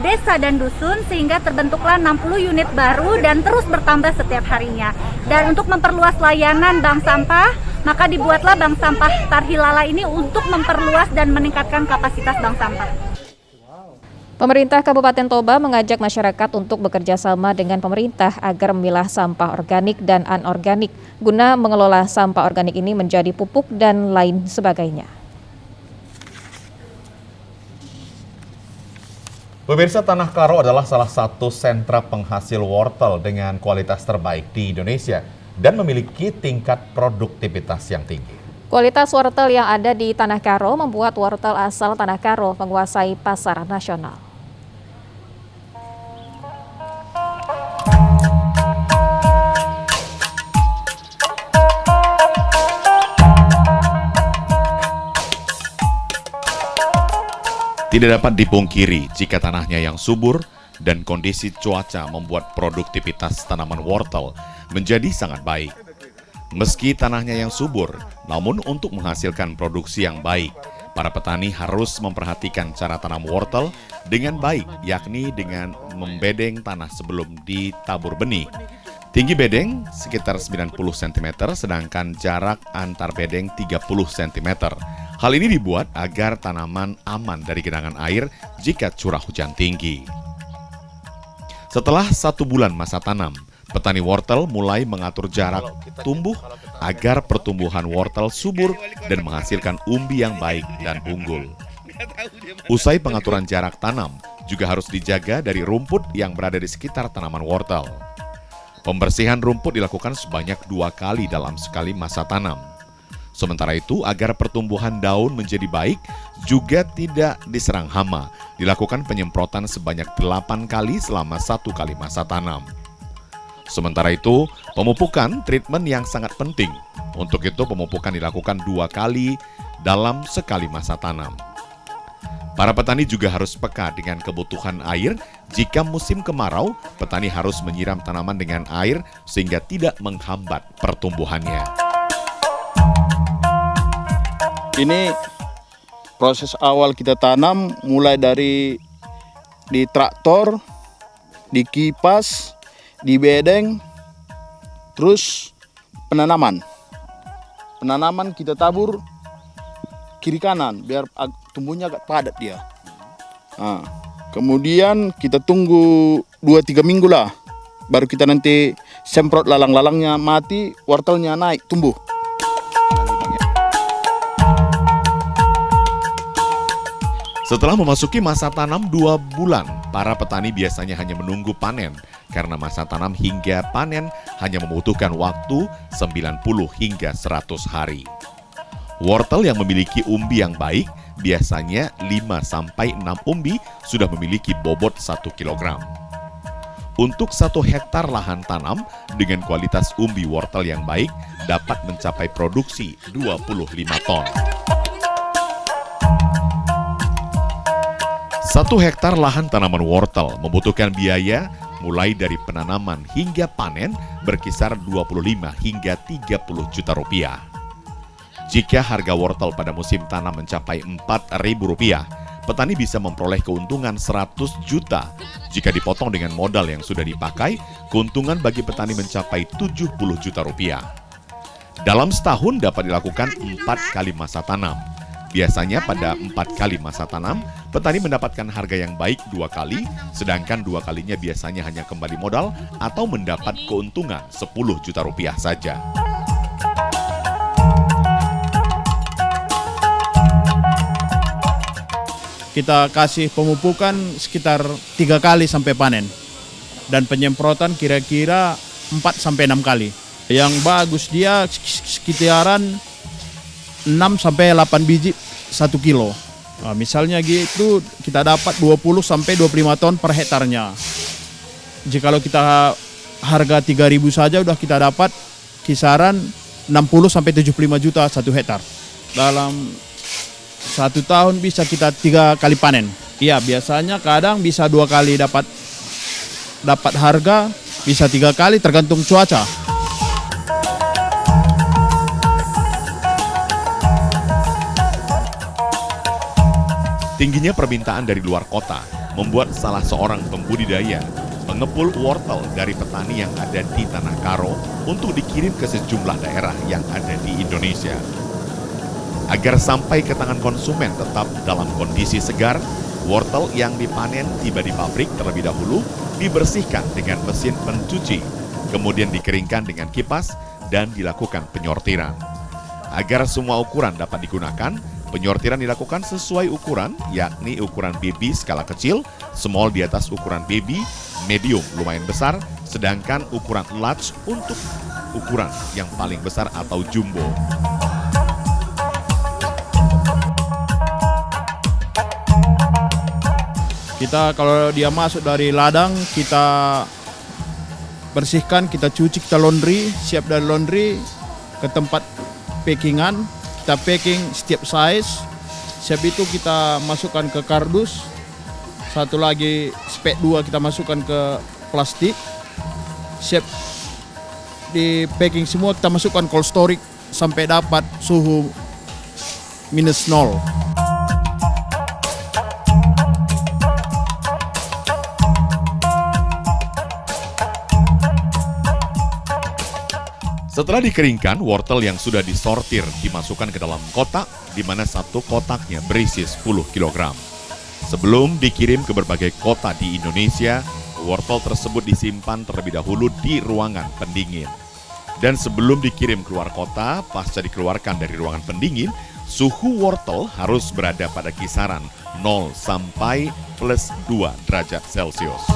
desa dan dusun, sehingga terbentuklah 60 unit baru dan terus bertambah setiap harinya. Dan untuk memperluas layanan bank sampah, maka dibuatlah Bank Sampah Tarhilala ini untuk memperluas dan meningkatkan kapasitas bank sampah. Pemerintah Kabupaten Toba mengajak masyarakat untuk bekerja sama dengan pemerintah agar memilah sampah organik dan anorganik guna mengelola sampah organik ini menjadi pupuk dan lain sebagainya. Pemirsa, Tanah Karo adalah salah satu sentra penghasil wortel dengan kualitas terbaik di Indonesia dan memiliki tingkat produktivitas yang tinggi. Kualitas wortel yang ada di Tanah Karo membuat wortel asal Tanah Karo menguasai pasar nasional. Tidak dapat dipungkiri jika tanahnya yang subur dan kondisi cuaca membuat produktivitas tanaman wortel menjadi sangat baik. Meski tanahnya yang subur, namun untuk menghasilkan produksi yang baik, para petani harus memperhatikan cara tanam wortel dengan baik, yakni dengan membedeng tanah sebelum ditabur benih. Tinggi bedeng sekitar 90 cm, sedangkan jarak antar bedeng 30 cm. Hal ini dibuat agar tanaman aman dari genangan air jika curah hujan tinggi. Setelah 1 bulan masa tanam, petani wortel mulai mengatur jarak tumbuh agar pertumbuhan wortel subur dan menghasilkan umbi yang baik dan unggul. Usai pengaturan jarak tanam, juga harus dijaga dari rumput yang berada di sekitar tanaman wortel. Pembersihan rumput dilakukan sebanyak 2 kali dalam sekali masa tanam. Sementara itu, agar pertumbuhan daun menjadi baik, juga tidak diserang hama, dilakukan penyemprotan sebanyak 8 kali selama 1 kali masa tanam. Sementara itu, pemupukan treatment yang sangat penting. Untuk itu, pemupukan dilakukan 2 kali dalam sekali masa tanam. Para petani juga harus peka dengan kebutuhan air. Jika musim kemarau, petani harus menyiram tanaman dengan air sehingga tidak menghambat pertumbuhannya. Ini proses awal kita tanam mulai dari di traktor, di kipas, di bedeng, terus penanaman. Penanaman kita tabur kiri kanan biar tumbuhnya agak padat dia. Nah, kemudian kita tunggu 2-3 minggu lah, baru kita nanti semprot lalang-lalangnya mati, wortelnya naik tumbuh. Setelah memasuki masa tanam 2 bulan, para petani biasanya hanya menunggu panen karena masa tanam hingga panen hanya membutuhkan waktu 90 hingga 100 hari. Wortel yang memiliki umbi yang baik biasanya 5-6 umbi sudah memiliki bobot 1 kg. Untuk 1 hektar lahan tanam dengan kualitas umbi wortel yang baik dapat mencapai produksi 25 ton. 1 hektar lahan tanaman wortel membutuhkan biaya mulai dari penanaman hingga panen berkisar 25 hingga 30 juta rupiah. Jika harga wortel pada musim tanam mencapai Rp4.000, petani bisa memperoleh keuntungan 100 juta. Jika dipotong dengan modal yang sudah dipakai, keuntungan bagi petani mencapai 70 juta rupiah. Dalam setahun dapat dilakukan 4 kali masa tanam. Biasanya pada 4 kali masa tanam, petani mendapatkan harga yang baik 2 kali, sedangkan 2 kalinya biasanya hanya kembali modal atau mendapat keuntungan 10 juta rupiah saja. Kita kasih pemupukan sekitar 3 kali sampai panen. Dan penyemprotan kira-kira 4-6 kali. Yang bagus dia sekitaran 6-8 biji 1 kilo. Misalnya gitu kita dapat 20 sampai 25 ton per hektarnya. Jika kita harga 3.000 saja udah kita dapat kisaran 60 sampai 75 juta 1 hektar. Dalam 1 tahun bisa kita 3 kali panen. Iya, biasanya kadang bisa 2 kali dapat harga, bisa 3 kali tergantung cuaca. Tingginya permintaan dari luar kota membuat salah seorang pembudidaya mengepul wortel dari petani yang ada di Tanah Karo untuk dikirim ke sejumlah daerah yang ada di Indonesia. Agar sampai ke tangan konsumen tetap dalam kondisi segar, wortel yang dipanen tiba di pabrik terlebih dahulu dibersihkan dengan mesin pencuci, kemudian dikeringkan dengan kipas dan dilakukan penyortiran. Agar semua ukuran dapat digunakan, penyortiran dilakukan sesuai ukuran, yakni ukuran baby skala kecil, small di atas ukuran baby, medium lumayan besar, sedangkan ukuran large untuk ukuran yang paling besar atau jumbo. Kita kalau dia masuk dari ladang, kita bersihkan, kita cuci, kita laundry, siap dari laundry ke tempat packingan, kita packing setiap size. Siap itu kita masukkan ke kardus, satu lagi spek 2 kita masukkan ke plastik. Siap di packing semua, kita masukkan cold storage sampai dapat suhu -0. Setelah dikeringkan, wortel yang sudah disortir dimasukkan ke dalam kotak, di mana satu kotaknya berisi 10 kg. Sebelum dikirim ke berbagai kota di Indonesia, wortel tersebut disimpan terlebih dahulu di ruangan pendingin. Dan sebelum dikirim keluar kota, pasca dikeluarkan dari ruangan pendingin, suhu wortel harus berada pada kisaran 0 sampai +2 derajat Celcius.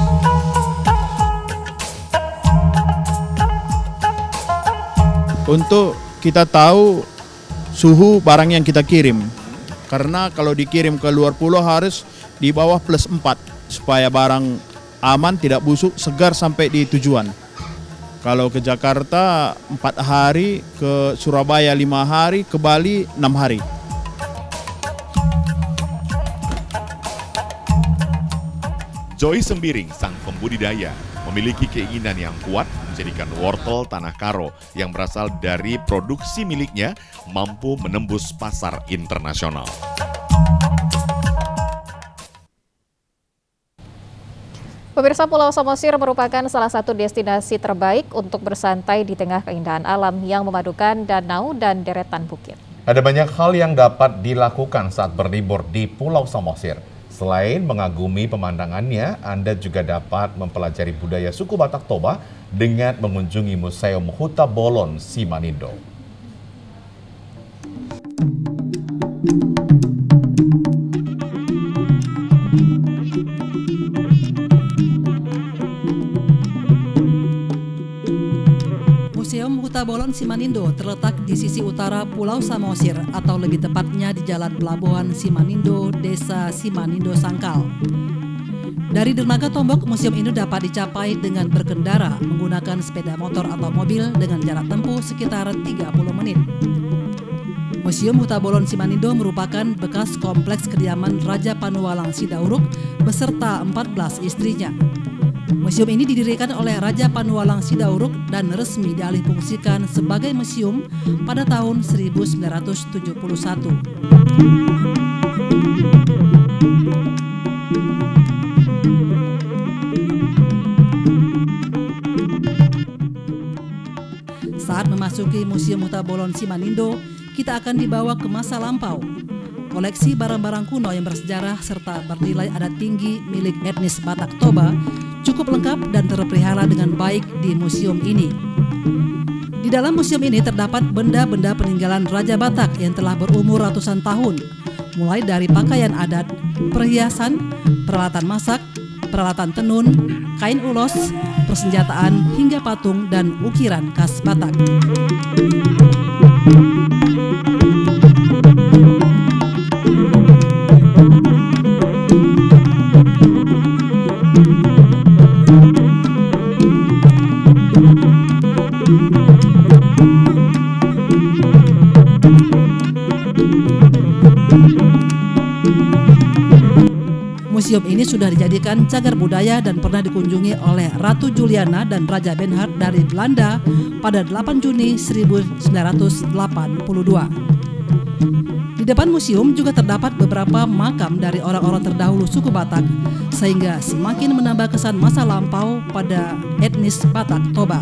Untuk kita tahu suhu barang yang kita kirim. Karena kalau dikirim ke luar pulau harus di bawah +4 supaya barang aman, tidak busuk, segar sampai di tujuan. Kalau ke Jakarta 4 hari, ke Surabaya 5 hari, ke Bali 6 hari. Joy Sembiring, sang pembudidaya, memiliki keinginan yang kuat menjadikan wortel Tanah Karo yang berasal dari produksi miliknya mampu menembus pasar internasional. Pemirsa, Pulau Samosir merupakan salah satu destinasi terbaik untuk bersantai di tengah keindahan alam yang memadukan danau dan deretan bukit. Ada banyak hal yang dapat dilakukan saat berlibur di Pulau Samosir. Selain mengagumi pemandangannya, Anda juga dapat mempelajari budaya suku Batak Toba dengan mengunjungi Museum Huta Bolon Simanindo. Museum Huta Bolon Simanindo terletak di sisi utara Pulau Samosir atau lebih tepatnya di Jalan Pelabuhan Simanindo, Desa Simanindo Sangkal. Dari dermaga Tombok, museum ini dapat dicapai dengan berkendara menggunakan sepeda motor atau mobil dengan jarak tempuh sekitar 30 menit. Museum Huta Bolon Simanindo merupakan bekas kompleks kediaman Raja Panualang Sidauruk beserta 14 istrinya. Museum ini didirikan oleh Raja Panualang Sidauruk dan resmi dialihfungsikan sebagai museum pada tahun 1971. Saat memasuki Museum Huta Bolon Simanindo, kita akan dibawa ke masa lampau. Koleksi barang-barang kuno yang bersejarah serta bernilai adat tinggi milik etnis Batak Toba cukup lengkap dan terpelihara dengan baik di museum ini. Di dalam museum ini terdapat benda-benda peninggalan Raja Batak yang telah berumur ratusan tahun, mulai dari pakaian adat, perhiasan, peralatan masak, peralatan tenun, kain ulos, persenjataan, hingga patung dan ukiran khas Batak. Museum ini sudah dijadikan cagar budaya dan pernah dikunjungi oleh Ratu Juliana dan Raja Bernhard dari Belanda pada 8 Juni 1982. Di depan museum juga terdapat beberapa makam dari orang-orang terdahulu suku Batak, sehingga semakin menambah kesan masa lampau pada etnis Batak Toba.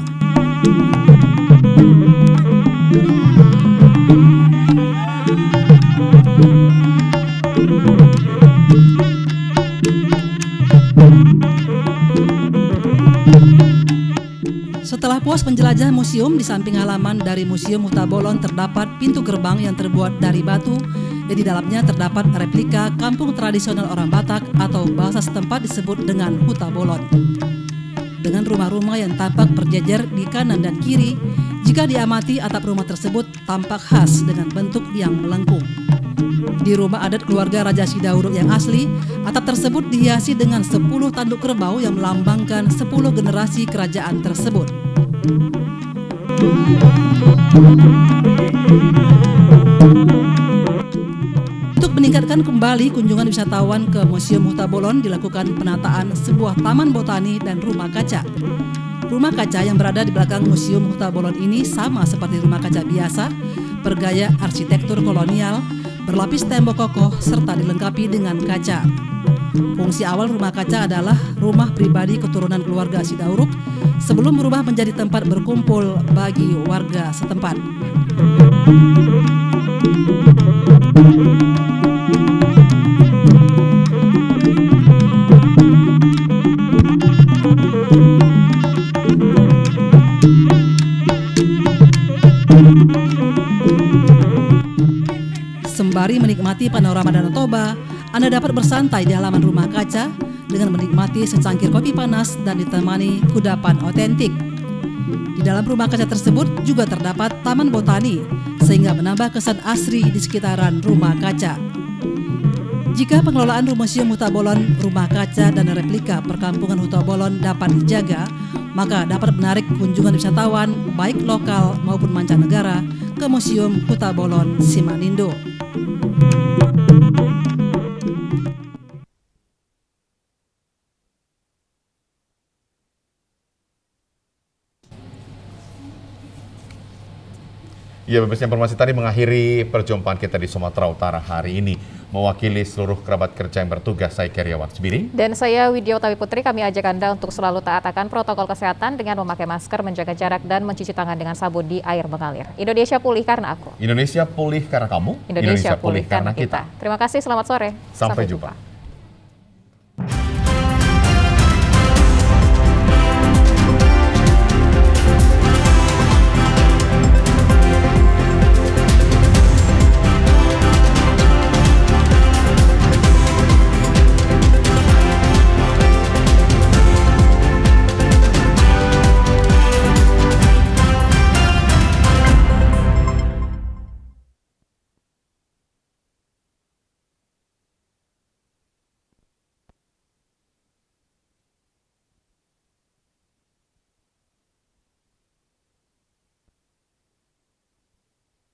Setelah puas menjelajah museum, di samping halaman dari Museum Huta Bolon terdapat pintu gerbang yang terbuat dari batu, dan di dalamnya terdapat replika kampung tradisional orang Batak atau bahasa setempat disebut dengan Huta Bolon. Dengan rumah-rumah yang tampak berjejer di kanan dan kiri, jika diamati atap rumah tersebut tampak khas dengan bentuk yang melengkung. Di rumah adat keluarga Raja Sidauruk yang asli, atap tersebut dihiasi dengan 10 tanduk kerbau yang melambangkan 10 generasi kerajaan tersebut. Untuk meningkatkan kembali kunjungan wisatawan ke Museum Huta Bolon, dilakukan penataan sebuah taman botani dan rumah kaca. Rumah kaca yang berada di belakang Museum Huta Bolon ini sama seperti rumah kaca biasa, bergaya arsitektur kolonial, berlapis tembok kokoh, serta dilengkapi dengan kaca. Fungsi awal rumah kaca adalah rumah pribadi keturunan keluarga Sidauruk sebelum berubah menjadi tempat berkumpul bagi warga setempat. Sembari menikmati panorama Danau Toba, Anda dapat bersantai di halaman rumah kaca dengan menikmati secangkir kopi panas dan ditemani kudapan otentik. Di dalam rumah kaca tersebut juga terdapat taman botani, sehingga menambah kesan asri di sekitaran rumah kaca. Jika pengelolaan Museum Huta Bolon, rumah kaca dan replika perkampungan Huta Bolon dapat dijaga, maka dapat menarik kunjungan wisatawan baik lokal maupun mancanegara ke Museum Huta Bolon Simanindo. Ya, bebasnya informasi tadi mengakhiri perjumpaan kita di Sumatera Utara hari ini. Mewakili seluruh kerabat kerja yang bertugas, saya Keriawan Sebiring. Dan saya Widyawati Putri, kami ajak Anda untuk selalu taat akan protokol kesehatan dengan memakai masker, menjaga jarak, dan mencuci tangan dengan sabun di air mengalir. Indonesia pulih karena aku. Indonesia pulih karena kamu. Indonesia pulih karena kita. Terima kasih, selamat sore. Sampai jumpa.